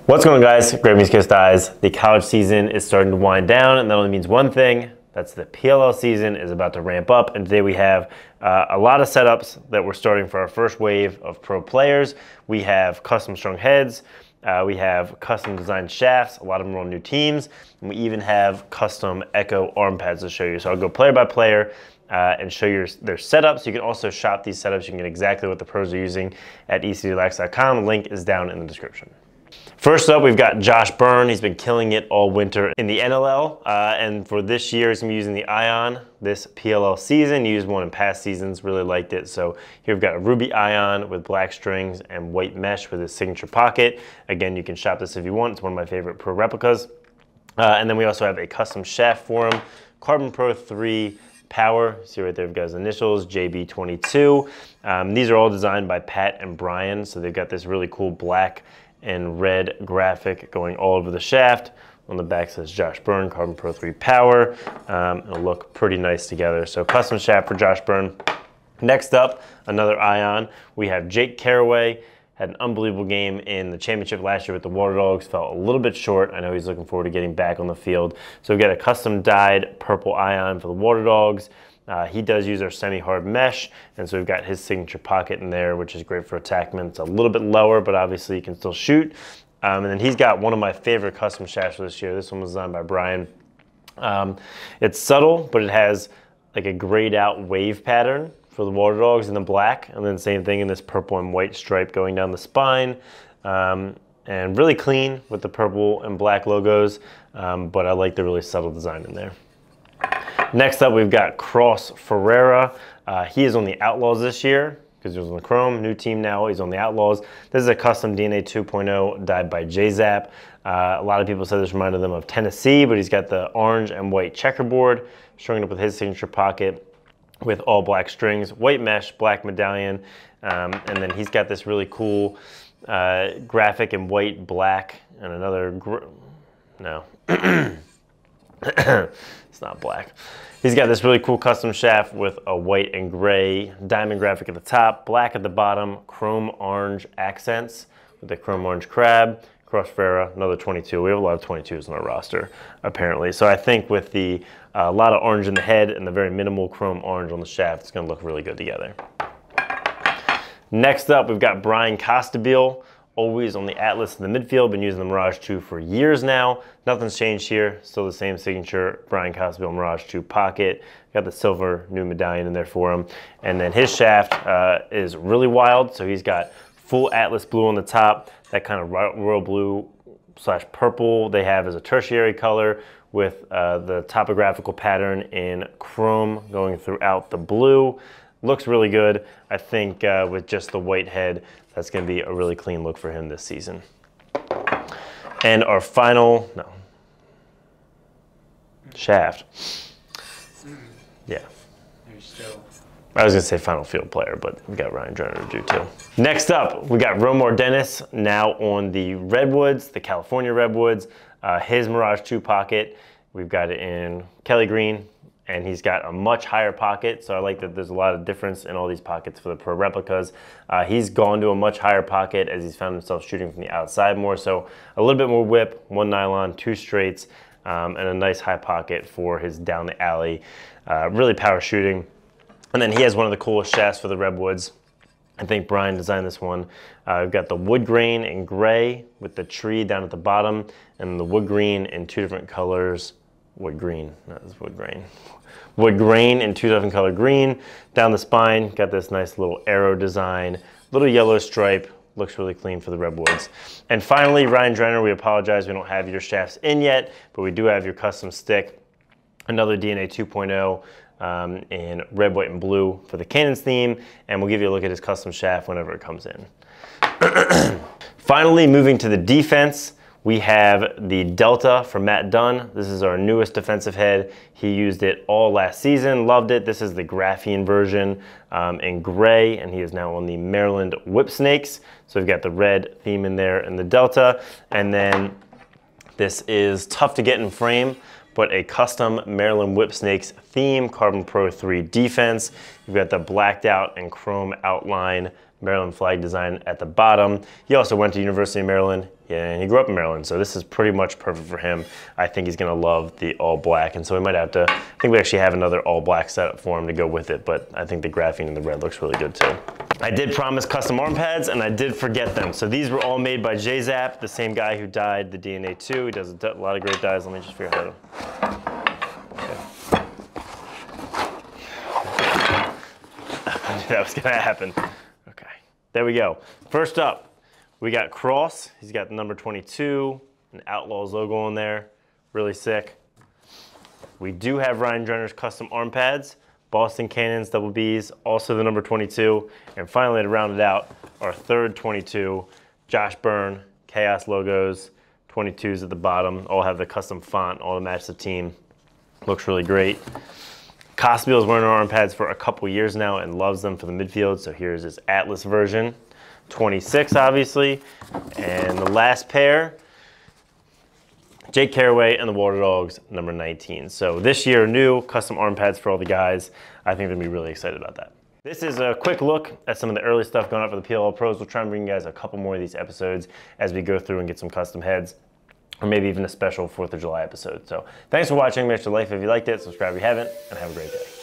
What's going on, guys? Great Music Kiss Eyes. The college season is starting to wind down, and that only means one thing. That's the PLL season is about to ramp up, and today we have a lot of setups that we're starting for our first wave of pro players. We have custom strung heads, we have custom designed shafts, a lot of them are on new teams, and we even have custom Echo arm pads to show you. So I'll go player by player and show you their setups. You can also shop these setups. You can get exactly what the pros are using at ecdlax.com. The link is down in the description. First up, we've got Josh Byrne. He's been killing it all winter in the NLL, and for this year, he's gonna be using the Ion this PLL season. He used one in past seasons, really liked it. So here we've got a ruby Ion with black strings and white mesh with his signature pocket. Again, you can shop this if you want. It's one of my favorite pro replicas. And then we also have a custom shaft for him, Carbon Pro 3 Power. See right there, we've got his initials, JB22. These are all designed by Pat and Brian. So they've got this really cool black and red graphic going all over the shaft. On the back says Josh Byrne, Carbon Pro 3 Power. It'll look pretty nice together. So custom shaft for Josh Byrne. Next up, another Ion. We have Jake Caraway. Had an unbelievable game in the championship last year with the Water Dogs. Fell a little bit short. I know he's looking forward to getting back on the field. So we've got a custom dyed purple Ion for the Water Dogs. He does use our semi-hard mesh, and so we've got his signature pocket in there, which is great for attackmen. It's a little bit lower, but obviously you can still shoot. And then he's got one of my favorite custom shafts for this year. This one was designed by Brian. It's subtle, but it has like a grayed out wave pattern for the Water Dogs in the black, and then same thing in this purple and white stripe going down the spine. And really clean with the purple and black logos, but I like the really subtle design in there. Next up, we've got Cross Ferreira. He is on the Outlaws this year because he was on the Chrome. New team now, he's on the Outlaws. This is a custom DNA 2.0 dyed by JZap. A lot of people said this reminded them of Tennessee, but he's got the orange and white checkerboard, strung up with his signature pocket with all black strings, white mesh, black medallion, and then he's got this really cool graphic in white, black, and another, no. It's not black. He's got this really cool custom shaft with a white and gray diamond graphic at the top, black at the bottom, chrome orange accents with the chrome orange crab. Cross Ferreira, another 22. We have a lot of 22s on our roster, apparently. So I think with the lot of orange in the head and the very minimal chrome orange on the shaft, it's gonna look really good together. Next up, we've got Brian Costabile. Always on the Atlas in the midfield, been using the Mirage 2 for years now. Nothing's changed here, still the same signature Brian Costabile Mirage 2 pocket. Got the silver new medallion in there for him. And then his shaft is really wild, so he's got full Atlas blue on the top, that kind of royal blue / purple they have as a tertiary color with the topographical pattern in chrome going throughout the blue. Looks really good. I think with just the white head, that's going to be a really clean look for him this season. And our final, shaft. Yeah. I was going to say final field player, but we got Ryan Drenner to do too. Next up, we got Romar Dennis now on the Redwoods, the California Redwoods. His Mirage 2 pocket, we've got it in Kelly Green, and he's got a much higher pocket, so I like that there's a lot of difference in all these pockets for the pro replicas. He's gone to a much higher pocket as he's found himself shooting from the outside more, so a little bit more whip, one nylon, two straights, and a nice high pocket for his down the alley, really power shooting. And then he has one of the coolest shafts for the Redwoods. I think Brian designed this one. We've got the wood grain in gray with the tree down at the bottom, and the wood green in two different colors. Wood green, not this wood grain. Wood grain in two different color green. Down the spine, got this nice little arrow design, little yellow stripe, looks really clean for the Redwoods. And finally, Ryan Drenner, we apologize, we don't have your shafts in yet, but we do have your custom stick. Another DNA 2.0 in red, white, and blue for the Cannons theme, and we'll give you a look at his custom shaft whenever it comes in. Finally, moving to the defense, we have the Delta from Matt Dunn. This is our newest defensive head. He used it all last season, loved it. This is the graphene version in gray, and he is now on the Maryland Whip Snakes. So we've got the red theme in there in the Delta, and then this is tough to get in frame, but a custom Maryland Whip Snakes theme, Carbon Pro 3 defense. You've got the blacked out and chrome outline Maryland flag design at the bottom. He also went to University of Maryland, and he grew up in Maryland, so this is pretty much perfect for him. I think he's gonna love the all black, and so we might have to, I think we actually have another all black setup for him to go with it, but I think the graphene in the red looks really good too. I did promise custom arm pads, and I did forget them. So these were all made by J-Zap, the same guy who dyed the DNA 2. He does a lot of great dyes. Let me just figure out how to... That was gonna happen. Okay, there we go. First up, we got Cross. He's got the number 22, an Outlaws logo on there. Really sick. We do have Ryan Drenner's custom arm pads, Boston Cannons double Bs, also the number 22. And finally, to round it out, our third 22, Josh Byrne, Chaos logos, 22s at the bottom, all have the custom font, all to match the team. Looks really great. Cospiel's wearing our arm pads for a couple years now and loves them for the midfield, so here's his Atlas version. 26, obviously. And the last pair, Jake Carraway and the Water Dogs, number 19. So this year, new custom arm pads for all the guys. I think they'll be really excited about that. This is a quick look at some of the early stuff going on for the PLL Pros. We'll try and bring you guys a couple more of these episodes as we go through and get some custom heads, or maybe even a special 4th of July episode. So thanks for watching. Make sure to like if you liked it, subscribe if you haven't, and have a great day.